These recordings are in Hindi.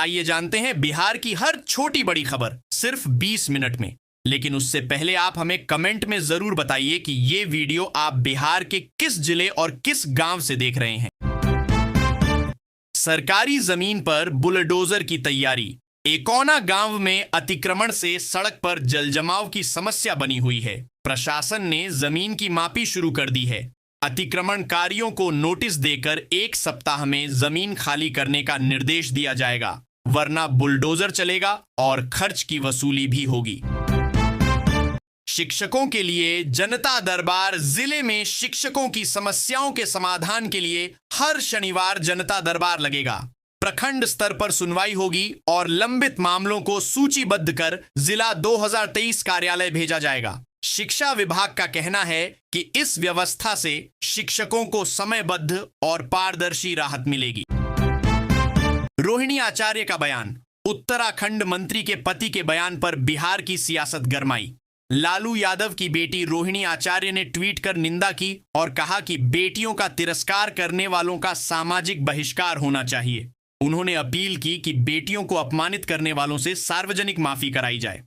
आइए जानते हैं बिहार की हर छोटी बड़ी खबर सिर्फ 20 मिनट में। लेकिन उससे पहले आप हमें कमेंट में जरूर बताइए कि ये वीडियो आप बिहार के किस जिले और किस गांव से देख रहे हैं। सरकारी जमीन पर बुलडोजर की तैयारी। एकौना गांव में अतिक्रमण से सड़क पर जलजमाव की समस्या बनी हुई है। प्रशासन ने जमीन की मापी शुरू कर दी है। अतिक्रमणकारियों को नोटिस देकर 1 सप्ताह में जमीन खाली करने का निर्देश दिया जाएगा, वरना बुलडोजर चलेगा और खर्च की वसूली भी होगी। शिक्षकों के लिए जनता दरबार। जिले में शिक्षकों की समस्याओं के समाधान के लिए हर शनिवार जनता दरबार लगेगा। प्रखंड स्तर पर सुनवाई होगी और लंबित मामलों को सूचीबद्ध कर जिला 2023 कार्यालय भेजा जाएगा। शिक्षा विभाग का कहना है कि इस व्यवस्था से शिक्षकों को समयबद्ध और पारदर्शी राहत मिलेगी। रोहिणी आचार्य का बयान। उत्तराखंड मंत्री के पति के बयान पर बिहार की सियासत गरमाई। लालू यादव की बेटी रोहिणी आचार्य ने ट्वीट कर निंदा की और कहा कि बेटियों का तिरस्कार करने वालों का सामाजिक बहिष्कार होना चाहिए। उन्होंने अपील की कि बेटियों को अपमानित करने वालों से सार्वजनिक माफी कराई जाए।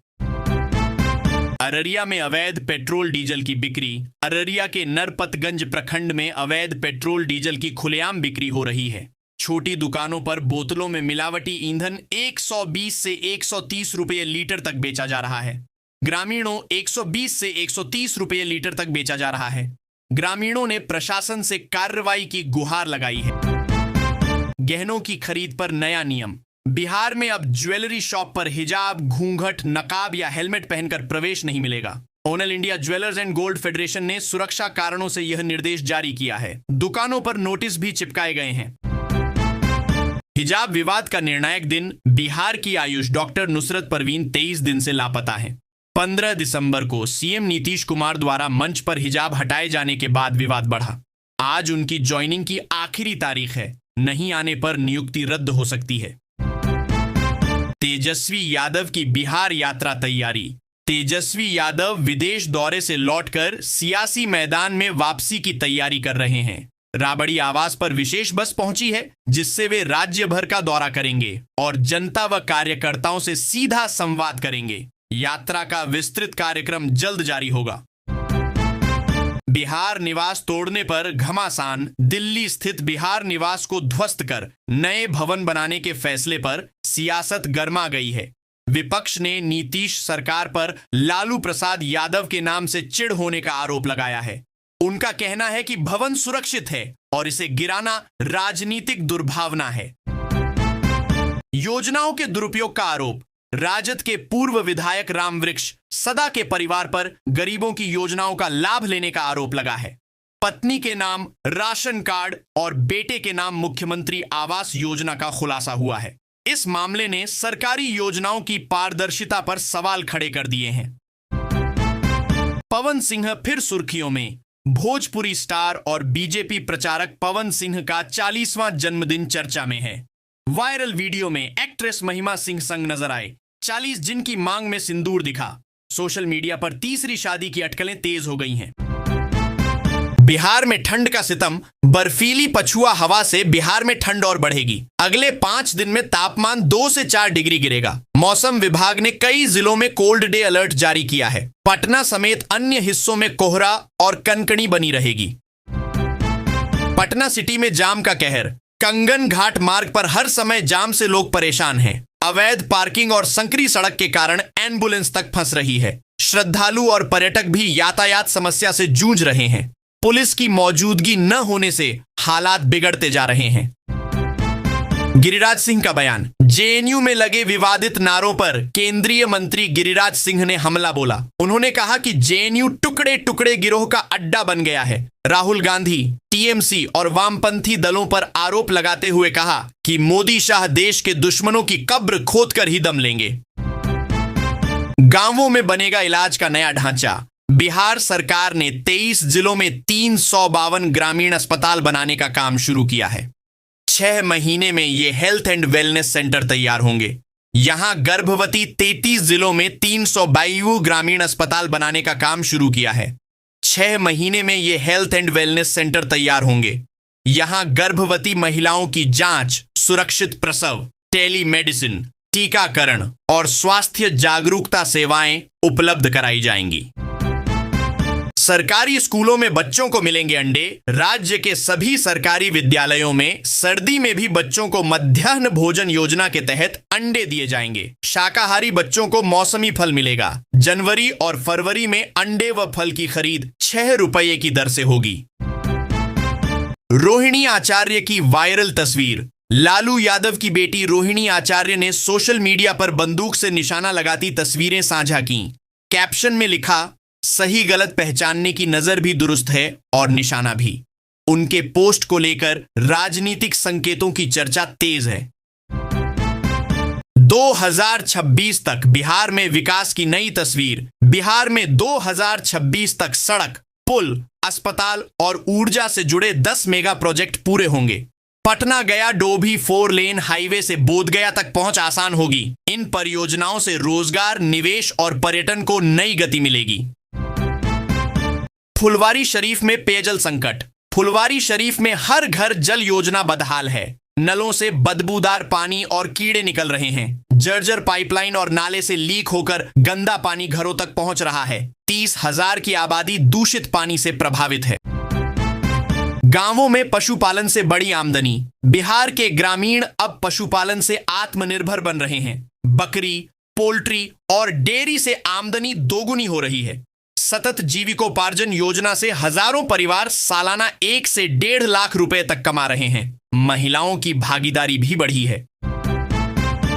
अररिया में अवैध पेट्रोल डीजल की बिक्री। अररिया के नरपतगंज प्रखंड में अवैध पेट्रोल डीजल की खुलेआम बिक्री हो रही है। छोटी दुकानों पर बोतलों में मिलावटी ईंधन 120 से 130 रुपये लीटर तक बेचा जा रहा है। ग्रामीणों 120 से 130 रुपये लीटर तक बेचा जा रहा है। ग्रामीणों ने प्रशासन से कार्रवाई की गुहार लगाई है। गहनों की खरीद पर नया नियम। बिहार में अब ज्वेलरी शॉप पर हिजाब, घूंघट, नकाब या हेलमेट पहनकर प्रवेश नहीं मिलेगा। All India jewellers and gold federation ने सुरक्षा कारणों से यह निर्देश जारी किया है। दुकानों पर नोटिस भी चिपकाए गए हैं। हिजाब विवाद का निर्णायक दिन। बिहार की आयुष डॉक्टर नुसरत परवीन 23 दिन से लापता है। 15 दिसंबर को सीएम नीतीश कुमार द्वारा मंच पर हिजाब हटाए जाने के बाद विवाद बढ़ा। आज उनकी ज्वाइनिंग की आखिरी तारीख है। नहीं आने पर नियुक्ति रद्द हो सकती है। तेजस्वी यादव की बिहार यात्रा तैयारी। तेजस्वी यादव विदेश दौरे से लौटकर सियासी मैदान में वापसी की तैयारी कर रहे हैं। राबड़ी आवास पर विशेष बस पहुंची है, जिससे वे राज्य भर का दौरा करेंगे और जनता व कार्यकर्ताओं से सीधा संवाद करेंगे। यात्रा का विस्तृत कार्यक्रम जल्द जारी होगा। बिहार निवास तोड़ने पर घमासान। दिल्ली स्थित बिहार निवास को ध्वस्त कर नए भवन बनाने के फैसले पर सियासत गरमा गई है। विपक्ष ने नीतीश सरकार पर लालू प्रसाद यादव के नाम से चिढ़ होने का आरोप लगाया है। उनका कहना है कि भवन सुरक्षित है और इसे गिराना राजनीतिक दुर्भावना है। योजनाओं के दुरुपयोग का आरोप। राजद के पूर्व विधायक रामवृक्ष सदा के परिवार पर गरीबों की योजनाओं का लाभ लेने का आरोप लगा है। पत्नी के नाम राशन कार्ड और बेटे के नाम मुख्यमंत्री आवास योजना का खुलासा हुआ है। इस मामले ने सरकारी योजनाओं की पारदर्शिता पर सवाल खड़े कर दिए हैं। पवन सिंह फिर सुर्खियों में। भोजपुरी स्टार और बीजेपी प्रचारक पवन सिंह का 40वां जन्मदिन चर्चा में है। वायरल वीडियो में एक्ट्रेस महिमा सिंह संग नजर आए। 40 जिनकी मांग में सिंदूर दिखा। सोशल मीडिया पर तीसरी शादी की अटकलें तेज हो गई हैं। बिहार में ठंड का सितम। बर्फीली पछुआ हवा से बिहार में ठंड और बढ़ेगी। अगले 5 दिन में तापमान 2 से 4 डिग्री गिरेगा। मौसम विभाग ने कई जिलों में कोल्ड डे अलर्ट जारी किया है। पटना समेत अन्य हिस्सों में कोहरा और कनकनी बनी रहेगी। पटना सिटी में जाम का कहर। कंगन घाट मार्ग पर हर समय जाम से लोग परेशान हैं। अवैध पार्किंग और संकरी सड़क के कारण एम्बुलेंस तक फंस रही है। श्रद्धालु और पर्यटक भी यातायात समस्या से जूझ रहे हैं। पुलिस की मौजूदगी न होने से हालात बिगड़ते जा रहे हैं। गिरिराज सिंह का बयान। जेएनयू में लगे विवादित नारों पर केंद्रीय मंत्री गिरिराज सिंह ने हमला बोला। उन्होंने कहा कि जेएनयू टुकड़े टुकड़े गिरोह का अड्डा बन गया है। राहुल गांधी, टीएमसी और वामपंथी दलों पर आरोप लगाते हुए कहा कि मोदी शाह देश के दुश्मनों की कब्र खोदकर ही दम लेंगे। गांवों में बनेगा इलाज का नया ढांचा। बिहार सरकार ने 23 जिलों में 352 ग्रामीण अस्पताल बनाने का काम शुरू किया है। 6 महीने में ये हेल्थ एंड वेलनेस सेंटर तैयार होंगे। यहां गर्भवती 33 जिलों में 322 ग्रामीण अस्पताल बनाने का काम शुरू किया है। 6 महीने में ये हेल्थ एंड वेलनेस सेंटर तैयार होंगे। यहां गर्भवती महिलाओं की जांच, सुरक्षित प्रसव, टेलीमेडिसिन, टीकाकरण और स्वास्थ्य जागरूकता सेवाएं उपलब्ध कराई जाएंगी। सरकारी स्कूलों में बच्चों को मिलेंगे अंडे। राज्य के सभी सरकारी विद्यालयों में सर्दी में भी बच्चों को मध्याह्न भोजन योजना के तहत अंडे दिए जाएंगे। शाकाहारी बच्चों को मौसमी फल मिलेगा। जनवरी और फरवरी में अंडे व फल की खरीद 6 रुपये की दर से होगी। रोहिणी आचार्य की वायरल तस्वीर। लालू यादव की बेटी रोहिणी आचार्य ने सोशल मीडिया पर बंदूक से निशाना लगाती तस्वीरें साझा की। कैप्शन में लिखा, सही गलत पहचानने की नजर भी दुरुस्त है और निशाना भी। उनके पोस्ट को लेकर राजनीतिक संकेतों की चर्चा तेज है। 2026 तक बिहार में विकास की नई तस्वीर। बिहार में 2026 तक सड़क, पुल, अस्पताल और ऊर्जा से जुड़े 10 मेगा प्रोजेक्ट पूरे होंगे। पटना गया डोभी 4 लेन हाईवे से बोधगया तक पहुंच आसान होगी। इन परियोजनाओं से रोजगार, निवेश और पर्यटन को नई गति मिलेगी। फुलवारी शरीफ में पेयजल संकट। फुलवारी शरीफ में हर घर जल योजना बदहाल है। नलों से बदबूदार पानी और कीड़े निकल रहे हैं। जर्जर पाइपलाइन और नाले से लीक होकर गंदा पानी घरों तक पहुंच रहा है। 30,000 की आबादी दूषित पानी से प्रभावित है। गांवों में पशुपालन से बड़ी आमदनी। बिहार के ग्रामीण अब पशुपालन से आत्मनिर्भर बन रहे हैं। बकरी, पोल्ट्री और डेयरी से आमदनी दोगुनी हो रही है। सतत जीविकोपार्जन योजना से हजारों परिवार सालाना 1 से 1.5 लाख रुपए तक कमा रहे हैं। महिलाओं की भागीदारी भी बढ़ी है।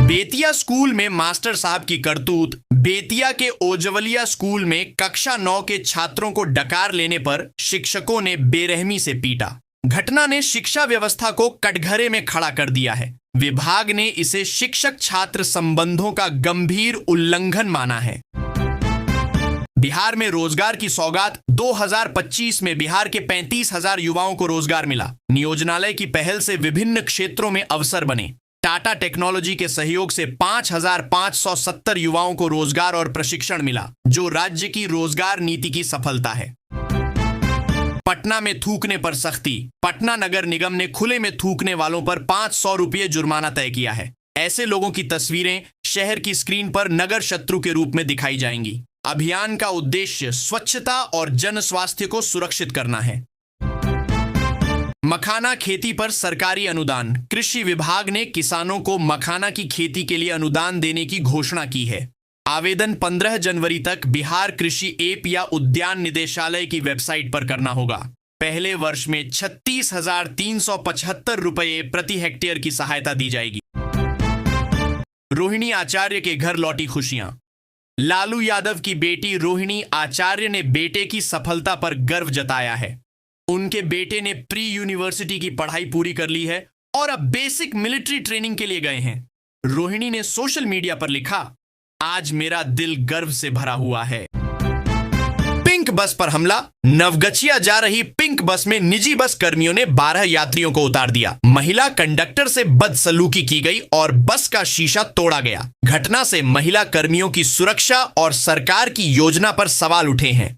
बेतिया स्कूल में मास्टर साहब की करतूत। बेतिया के ओजवलिया स्कूल में कक्षा 9 के छात्रों को डकार लेने पर शिक्षकों ने बेरहमी से पीटा। घटना ने शिक्षा व्यवस्था को कटघरे में खड़ा कर दिया है। विभाग ने इसे शिक्षक छात्र संबंधों का गंभीर उल्लंघन माना है। बिहार में रोजगार की सौगात। 2025 में बिहार के 35,000 युवाओं को रोजगार मिला। नियोजनालय की पहल से विभिन्न क्षेत्रों में अवसर बने। टाटा टेक्नोलॉजी के सहयोग से 5,570 युवाओं को रोजगार और प्रशिक्षण मिला, जो राज्य की रोजगार नीति की सफलता है। पटना में थूकने पर सख्ती। पटना नगर निगम ने खुले में थूकने वालों पर 500 रुपये जुर्माना तय किया है। ऐसे लोगों की तस्वीरें शहर की स्क्रीन पर नगर शत्रु के रूप में दिखाई जाएंगी। अभियान का उद्देश्य स्वच्छता और जन स्वास्थ्य को सुरक्षित करना है। मखाना खेती पर सरकारी अनुदान। कृषि विभाग ने किसानों को मखाना की खेती के लिए अनुदान देने की घोषणा की है। आवेदन 15 जनवरी तक बिहार कृषि एप या उद्यान निदेशालय की वेबसाइट पर करना होगा। पहले वर्ष में 36,375 रुपये प्रति हेक्टेयर की सहायता दी जाएगी। रोहिणी आचार्य के घर लौटी खुशियां। लालू यादव की बेटी रोहिणी आचार्य ने बेटे की सफलता पर गर्व जताया है। उनके बेटे ने प्री यूनिवर्सिटी की पढ़ाई पूरी कर ली है और अब बेसिक मिलिट्री ट्रेनिंग के लिए गए हैं। रोहिणी ने सोशल मीडिया पर लिखा, आज मेरा दिल गर्व से भरा हुआ है। पिंक बस पर हमला। नवगछिया जा रही पिंक बस में निजी बस कर्मियों ने 12 यात्रियों को उतार दिया। महिला कंडक्टर से बदसलूकी की गई और बस का शीशा तोड़ा गया। घटना से महिला कर्मियों की सुरक्षा और सरकार की योजना पर सवाल उठे हैं।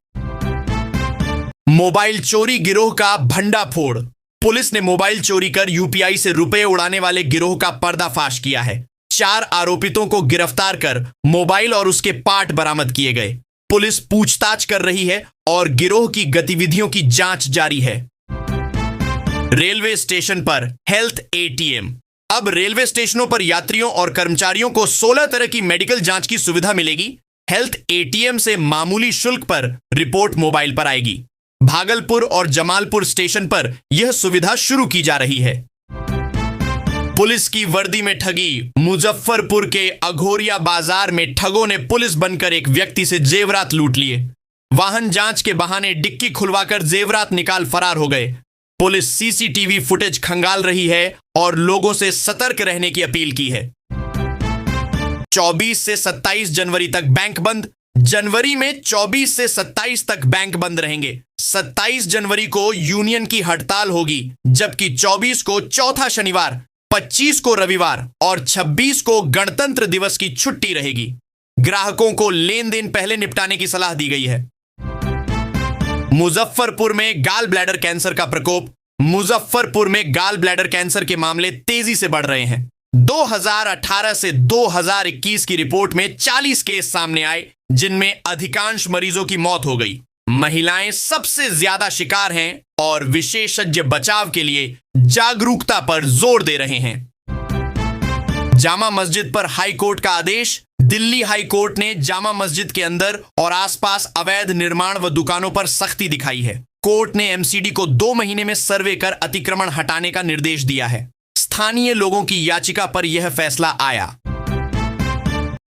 मोबाइल चोरी गिरोह का भंडाफोड़। पुलिस ने मोबाइल चोरी कर यूपीआई से रुपए उड़ाने वाले गिरोह का पर्दाफाश किया है। 4 आरोपितों को गिरफ्तार कर मोबाइल और उसके पार्ट बरामद किए गए। पुलिस पूछताछ कर रही है और गिरोह की गतिविधियों की जांच जारी है। रेलवे स्टेशन पर हेल्थ एटीएम। अब रेलवे स्टेशनों पर यात्रियों और कर्मचारियों को 16 तरह की मेडिकल जांच की सुविधा मिलेगी। हेल्थ एटीएम से मामूली शुल्क पर रिपोर्ट मोबाइल पर आएगी। भागलपुर और जमालपुर स्टेशन पर यह सुविधा शुरू की जा रही है। पुलिस की वर्दी में ठगी। मुजफ्फरपुर के अघोरिया बाजार में ठगों ने पुलिस बनकर एक व्यक्ति से जेवरात लूट लिए। वाहन जांच के बहाने डिक्की खुलवाकर जेवरात निकाल फरार हो गए। पुलिस सीसीटीवी फुटेज खंगाल रही है और लोगों से सतर्क रहने की अपील की है। 24 से 27 जनवरी तक बैंक बंद। जनवरी में 24 से 27 तक बैंक बंद रहेंगे। 27 जनवरी को यूनियन की हड़ताल होगी, जबकि 24 को चौथा शनिवार, 25 को रविवार और 26 को गणतंत्र दिवस की छुट्टी रहेगी। ग्राहकों को लेन देन पहले निपटाने की सलाह दी गई है। मुजफ्फरपुर में गाल ब्लैडर कैंसर का प्रकोप। मुजफ्फरपुर में गाल ब्लैडर कैंसर के मामले तेजी से बढ़ रहे हैं। 2018 से 2021 की रिपोर्ट में 40 केस सामने आए, जिनमें अधिकांश मरीजों की मौत हो गई। महिलाएं सबसे ज्यादा शिकार हैं और विशेषज्ञ बचाव के लिए जागरूकता पर जोर दे रहे हैं। जामा मस्जिद पर हाई कोर्ट का आदेश। दिल्ली हाई कोर्ट ने जामा मस्जिद के अंदर और आसपास अवैध निर्माण व दुकानों पर सख्ती दिखाई है। कोर्ट ने एमसीडी को 2 महीने में सर्वे कर अतिक्रमण हटाने का निर्देश दिया है। स्थानीय लोगों की याचिका पर यह फैसला आया।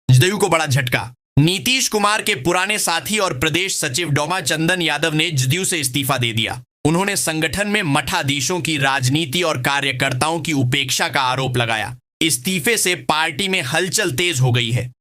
जदयू को बड़ा झटका। नीतीश कुमार के पुराने साथी और प्रदेश सचिव डोमा चंदन यादव ने जदयू से इस्तीफा दे दिया। उन्होंने संगठन में मठाधीशों की राजनीति और कार्यकर्ताओं की उपेक्षा का आरोप लगाया। इस्तीफे से पार्टी में हलचल तेज हो गई है।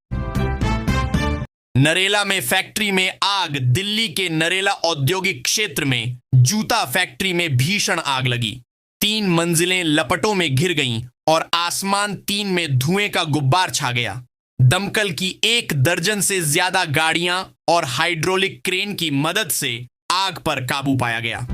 नरेला में फैक्ट्री में आग। दिल्ली के नरेला औद्योगिक क्षेत्र में जूता फैक्ट्री में भीषण आग लगी। 3 मंजिलें लपटों में घिर गईं और आसमान 3 में धुएं का गुब्बार छा गया। दमकल की 1 दर्जन से ज्यादा गाड़ियां और हाइड्रोलिक क्रेन की मदद से आग पर काबू पाया गया।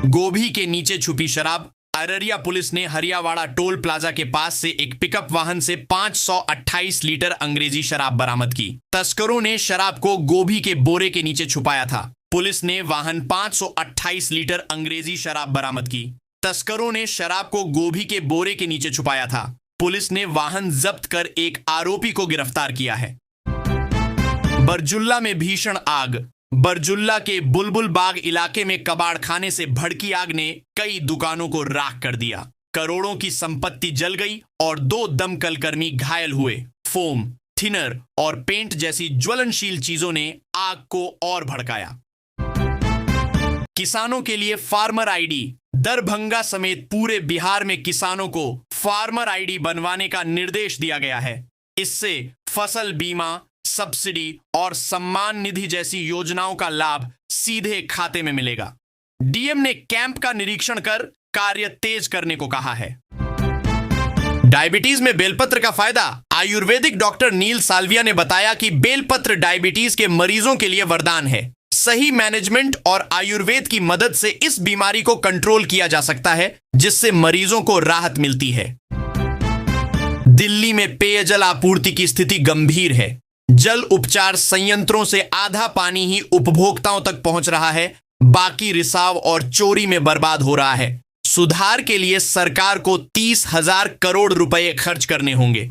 गोभी के नीचे छुपी शराब। अररिया पुलिस ने हरियावाड़ा टोल प्लाजा के पास से एक पिकअप वाहन से 528 लीटर अंग्रेजी शराब बरामद की। तस्करों ने शराब को गोभी के बोरे के नीचे छुपाया था। पुलिस ने वाहन 528 लीटर अंग्रेजी शराब बरामद की। तस्करों ने शराब को गोभी के बोरे के नीचे छुपाया था। पुलिस ने वाहन जब्त कर एक आरोपी को गिरफ्तार किया है। बरजुल्ला में भीषण आग। बरजुल्ला के बुलबुल बाग इलाके में कबाड़खाने से भड़की आग ने कई दुकानों को राख कर दिया। करोड़ों की संपत्ति जल गई और 2 दमकल कर्मी घायल हुए। फोम, थिनर और पेंट जैसी ज्वलनशील चीजों ने आग को और भड़काया। किसानों के लिए फार्मर आईडी। दरभंगा समेत पूरे बिहार में किसानों को फार्मर आईडी बनवाने का निर्देश दिया गया है। इससे फसल बीमा, सब्सिडी और सम्मान निधि जैसी योजनाओं का लाभ सीधे खाते में मिलेगा। डीएम ने कैंप का निरीक्षण कर कार्य तेज करने को कहा है। डायबिटीज में बेलपत्र का फायदा। आयुर्वेदिक डॉक्टर नील साल्विया ने बताया कि बेलपत्र डायबिटीज के मरीजों के लिए वरदान है। सही मैनेजमेंट और आयुर्वेद की मदद से इस बीमारी को कंट्रोल किया जा सकता है, जिससे मरीजों को राहत मिलती है। दिल्ली में पेयजल आपूर्ति की स्थिति गंभीर है। जल उपचार संयंत्रों से आधा पानी ही उपभोक्ताओं तक पहुंच रहा है, बाकी रिसाव और चोरी में बर्बाद हो रहा है। सुधार के लिए सरकार को 30,000 करोड़ रुपए खर्च करने होंगे।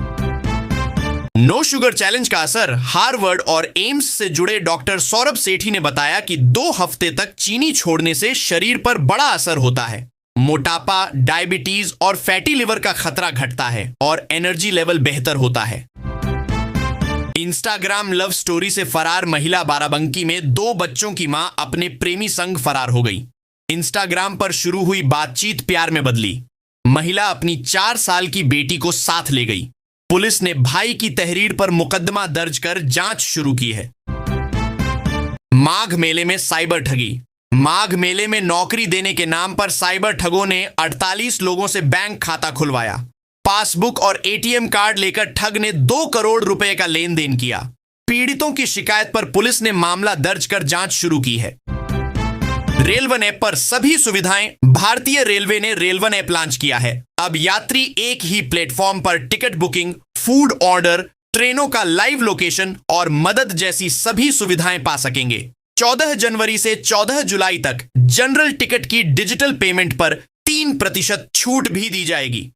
नो शुगर चैलेंज का असर। हार्वर्ड और एम्स से जुड़े डॉक्टर सौरभ सेठी ने बताया कि 2 हफ्ते तक चीनी छोड़ने से शरीर पर बड़ा असर होता है। मोटापा, डायबिटीज और फैटी लिवर का खतरा घटता है और एनर्जी लेवल बेहतर होता है। इंस्टाग्राम लव स्टोरी से फरार महिला बाराबंकी में 2 बच्चों की मां अपने प्रेमी संग फरार हो गई। इंस्टाग्राम पर शुरू हुई बातचीत प्यार में बदली। महिला अपनी 4 साल की बेटी को साथ ले गई। पुलिस ने भाई की तहरीर पर मुकदमा दर्ज कर जांच शुरू की है। माघ मेले में साइबर ठगी। माघ मेले में नौकरी देने के नाम पर साइबर ठगों ने 48 लोगों से बैंक खाता खुलवाया। पासबुक और एटीएम कार्ड लेकर ठग ने 2 करोड़ रुपए का लेन देन किया। पीड़ितों की शिकायत पर पुलिस ने मामला दर्ज कर जांच शुरू की है। रेलवन ऐप पर सभी सुविधाएं। भारतीय रेलवे ने रेलवन ऐप लॉन्च किया है। अब यात्री एक ही प्लेटफॉर्म पर टिकट बुकिंग, फूड ऑर्डर, ट्रेनों का लाइव लोकेशन और मदद जैसी सभी सुविधाएं पा सकेंगे। 14 जनवरी से 14 जुलाई तक जनरल टिकट की डिजिटल पेमेंट पर 3% छूट भी दी जाएगी।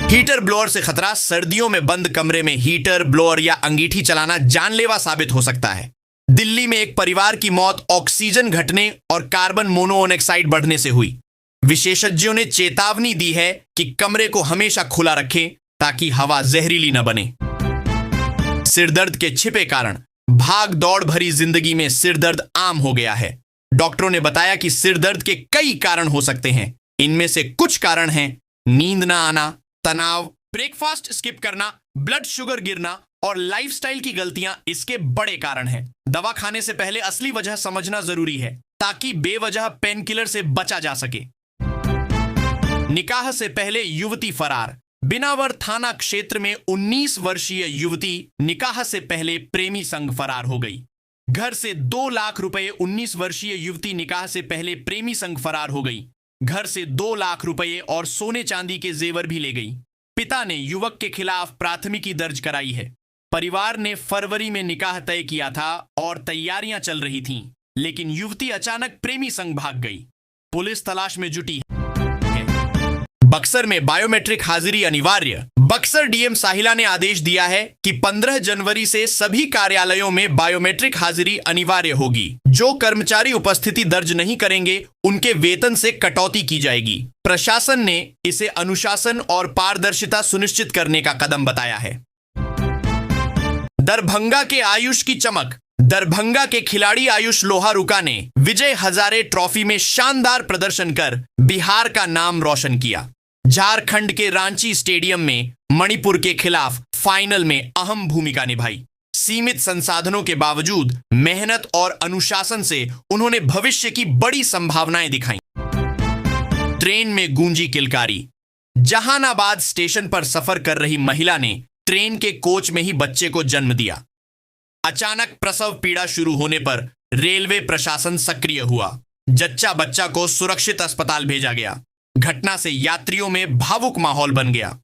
हीटर ब्लोअर से खतरा। सर्दियों में बंद कमरे में हीटर, ब्लोअर या अंगीठी चलाना जानलेवा साबित हो सकता है। दिल्ली में एक परिवार की मौत ऑक्सीजन घटने और कार्बन मोनोऑक्साइड बढ़ने से हुई। विशेषज्ञों ने चेतावनी दी है कि कमरे को हमेशा खुला रखें ताकि हवा जहरीली न बने। सिरदर्द के छिपे कारण। भाग दौड़ भरी जिंदगी में सिरदर्द आम हो गया है। डॉक्टरों ने बताया कि सिरदर्द के कई कारण हो सकते हैं। इनमें से कुछ कारण हैं नींद ना आना, तनाव, ब्रेकफास्ट स्किप करना, ब्लड शुगर गिरना और लाइफस्टाइल की गलतियां इसके बड़े कारण हैं। दवा खाने से पहले असली वजह समझना जरूरी है ताकि बेवजह पेन किलर से बचा जा सके। निकाह से पहले युवती फरार। बिनावर थाना क्षेत्र में 19 वर्षीय युवती निकाह से पहले प्रेमी संग फरार हो गई। घर से 2 लाख रुपए 19 वर्षीय युवती निकाह से पहले प्रेमी संग फरार हो गई। घर से 2 लाख रुपए और सोने चांदी के जेवर भी ले गई। पिता ने युवक के खिलाफ प्राथमिकी दर्ज कराई है। परिवार ने फरवरी में निकाह तय किया था और तैयारियां चल रही थीं, लेकिन युवती अचानक प्रेमी संग भाग गई। पुलिस तलाश में जुटी है। बक्सर में बायोमेट्रिक हाजिरी अनिवार्य। बक्सर डीएम साहिला ने आदेश दिया है कि 15 जनवरी से सभी कार्यालयों में बायोमेट्रिक हाजिरी अनिवार्य होगी। जो कर्मचारी उपस्थिति दर्ज नहीं करेंगे उनके वेतन से कटौती की जाएगी। प्रशासन ने इसे अनुशासन और पारदर्शिता सुनिश्चित करने का कदम बताया है। दरभंगा के आयुष की चमक। दरभंगा के खिलाड़ी आयुष लोहारुका ने विजय हजारे ट्रॉफी में शानदार प्रदर्शन कर बिहार का नाम रोशन किया। झारखंड के रांची स्टेडियम में मणिपुर के खिलाफ फाइनल में अहम भूमिका निभाई। सीमित संसाधनों के बावजूद मेहनत और अनुशासन से उन्होंने भविष्य की बड़ी संभावनाएं दिखाई। ट्रेन में गूंजी किलकारी। जहानाबाद स्टेशन पर सफर कर रही महिला ने ट्रेन के कोच में ही बच्चे को जन्म दिया। अचानक प्रसव पीड़ा शुरू होने पर रेलवे प्रशासन सक्रिय हुआ। जच्चा बच्चा को सुरक्षित अस्पताल भेजा गया। घटना से यात्रियों में भावुक माहौल बन गया।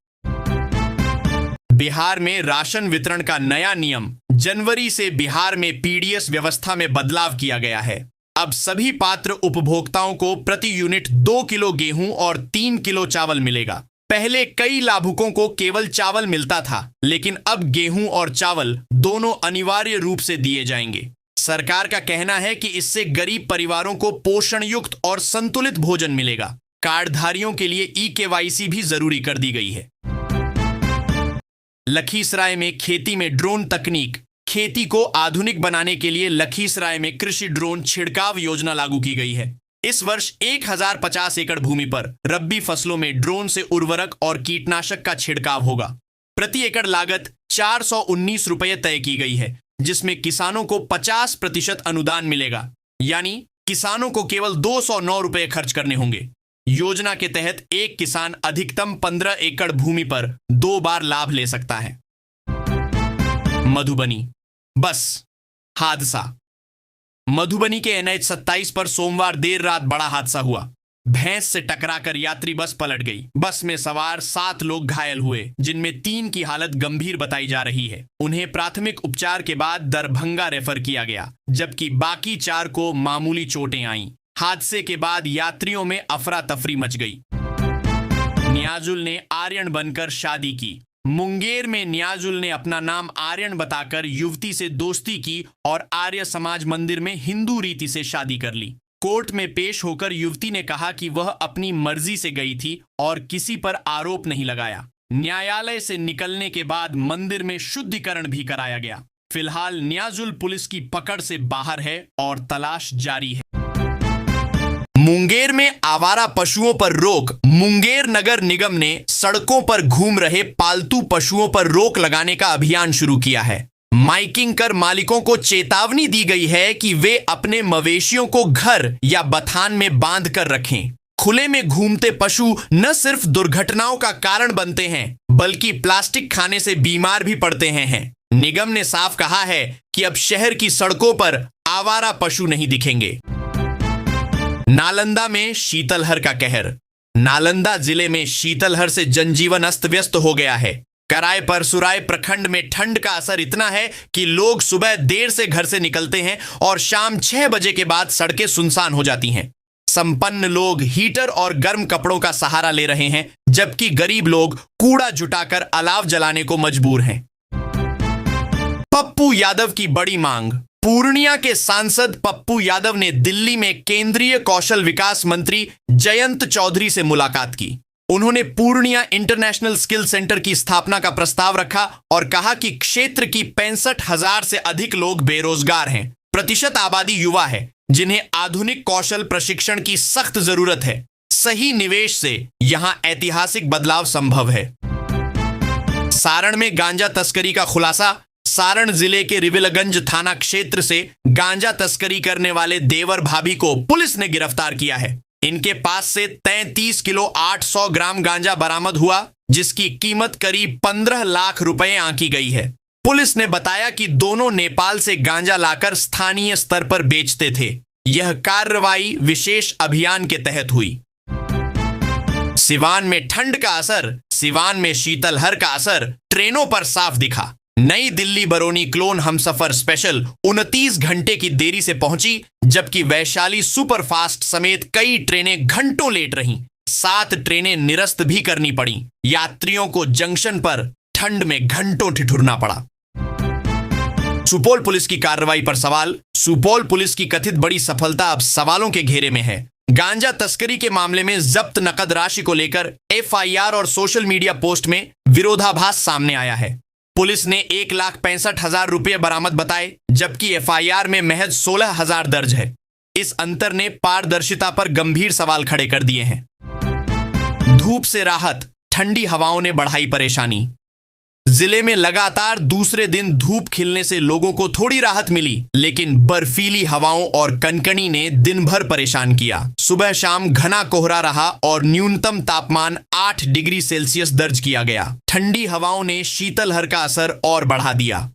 बिहार में राशन वितरण का नया नियम। जनवरी से बिहार में पीडीएस व्यवस्था में बदलाव किया गया है। अब सभी पात्र उपभोक्ताओं को प्रति यूनिट 2 किलो गेहूं और 3 किलो चावल मिलेगा। पहले कई लाभुकों को केवल चावल मिलता था, लेकिन अब गेहूं और चावल दोनों अनिवार्य रूप से दिए जाएंगे। सरकार का कहना है कि इससे गरीब परिवारों को पोषण युक्त और संतुलित भोजन मिलेगा। कार्डधारियों के लिए ई-केवाईसी भी जरूरी कर दी गई है। लखीसराय में खेती में ड्रोन तकनीक। खेती को आधुनिक बनाने के लिए लखीसराय में कृषि ड्रोन छिड़काव योजना लागू की गई है। इस वर्ष 1050 एकड़ भूमि पर रब्बी फसलों में ड्रोन से उर्वरक और कीटनाशक का छिड़काव होगा। प्रति एकड़ लागत 419 रुपये तय की गई है, जिसमें किसानों को 50% अनुदान मिलेगा, यानी किसानों को केवल 209 रुपये खर्च करने होंगे। योजना के तहत एक किसान अधिकतम 15 एकड़ भूमि पर 2 बार लाभ ले सकता है। मधुबनी बस हादसा। मधुबनी के NH 27 पर सोमवार देर रात बड़ा हादसा हुआ। भैंस से टकराकर यात्री बस पलट गई। बस में सवार 7 लोग घायल हुए, जिनमें 3 की हालत गंभीर बताई जा रही है। उन्हें प्राथमिक उपचार के बाद दरभंगा रेफर किया गया, जबकि बाकी 4 को मामूली चोटें आईं। हादसे के बाद यात्रियों में अफरा तफरी मच गई। नियाजुल ने आर्यन बनकर शादी की। मुंगेर में नियाजुल ने अपना नाम आर्यन बताकर युवती से दोस्ती की और आर्य समाज मंदिर में हिंदू रीति से शादी कर ली। कोर्ट में पेश होकर युवती ने कहा कि वह अपनी मर्जी से गई थी और किसी पर आरोप नहीं लगाया। न्यायालय से निकलने के बाद मंदिर में शुद्धिकरण भी कराया गया। फिलहाल नियाजुल पुलिस की पकड़ से बाहर है और तलाश जारी है। मुंगेर में आवारा पशुओं पर रोक। मुंगेर नगर निगम ने सड़कों पर घूम रहे पालतू पशुओं पर रोक लगाने का अभियान शुरू किया है। माइकिंग कर मालिकों को चेतावनी दी गई है कि वे अपने मवेशियों को घर या बथान में बांध कर रखें। खुले में घूमते पशु न सिर्फ दुर्घटनाओं का कारण बनते हैं, बल्कि प्लास्टिक खाने से बीमार भी पड़ते हैं। निगम ने साफ कहा है कि अब शहर की सड़कों पर आवारा पशु नहीं दिखेंगे। नालंदा में शीतलहर का कहर। नालंदा जिले में शीतलहर से जनजीवन अस्त व्यस्त हो गया है। कराय परसुराय प्रखंड में ठंड का असर इतना है कि लोग सुबह देर से घर से निकलते हैं और शाम 6 बजे के बाद सड़कें सुनसान हो जाती हैं। संपन्न लोग हीटर और गर्म कपड़ों का सहारा ले रहे हैं, जबकि गरीब लोग कूड़ा जुटाकर अलाव जलाने को मजबूर हैं। पप्पू यादव की बड़ी मांग। पूर्णिया के सांसद पप्पू यादव ने दिल्ली में केंद्रीय कौशल विकास मंत्री जयंत चौधरी से मुलाकात की। उन्होंने पूर्णिया इंटरनेशनल स्किल सेंटर की स्थापना का प्रस्ताव रखा और कहा कि क्षेत्र की 65,000 से अधिक लोग बेरोजगार हैं। प्रतिशत आबादी युवा है, जिन्हें आधुनिक कौशल प्रशिक्षण की सख्त जरूरत है। सही निवेश से यहां ऐतिहासिक बदलाव संभव है। सारण में गांजा तस्करी का खुलासा। सारण जिले के रिविलगंज थाना क्षेत्र से गांजा तस्करी करने वाले देवर भाभी को पुलिस ने गिरफ्तार किया है। इनके पास से 33 किलो 800 ग्राम गांजा बरामद हुआ, जिसकी कीमत करीब 15 लाख रुपए आंकी गई है। पुलिस ने बताया कि दोनों नेपाल से गांजा लाकर स्थानीय स्तर पर बेचते थे। यह कार्रवाई विशेष अभियान के तहत हुई। सिवान में ठंड का असर, सिवान में शीतलहर का असर ट्रेनों पर साफ दिखा। नई दिल्ली बरौनी क्लोन हमसफर स्पेशल 29 घंटे की देरी से पहुंची, जबकि वैशाली सुपरफास्ट समेत कई ट्रेनें घंटों लेट रहीं। 7 ट्रेनें निरस्त भी करनी पड़ी। यात्रियों को जंक्शन पर ठंड में घंटों ठिठुरना पड़ा। सुपौल पुलिस की कार्रवाई पर सवाल। सुपौल पुलिस की कथित बड़ी सफलता अब सवालों के घेरे में है। गांजा तस्करी के मामले में जब्त नकद राशि को लेकर एफआईआर और सोशल मीडिया पोस्ट में विरोधाभास सामने आया है। पुलिस ने 1,65,000 रुपये बरामद बताए, जबकि एफआईआर में महज 16,000 दर्ज है। इस अंतर ने पारदर्शिता पर गंभीर सवाल खड़े कर दिए हैं। धूप से राहत, ठंडी हवाओं ने बढ़ाई परेशानी। जिले में लगातार दूसरे दिन धूप खिलने से लोगों को थोड़ी राहत मिली, लेकिन बर्फीली हवाओं और कनकनी ने दिन भर परेशान किया। सुबह शाम घना कोहरा रहा और न्यूनतम तापमान 8 डिग्री सेल्सियस दर्ज किया गया। ठंडी हवाओं ने शीतलहर का असर और बढ़ा दिया।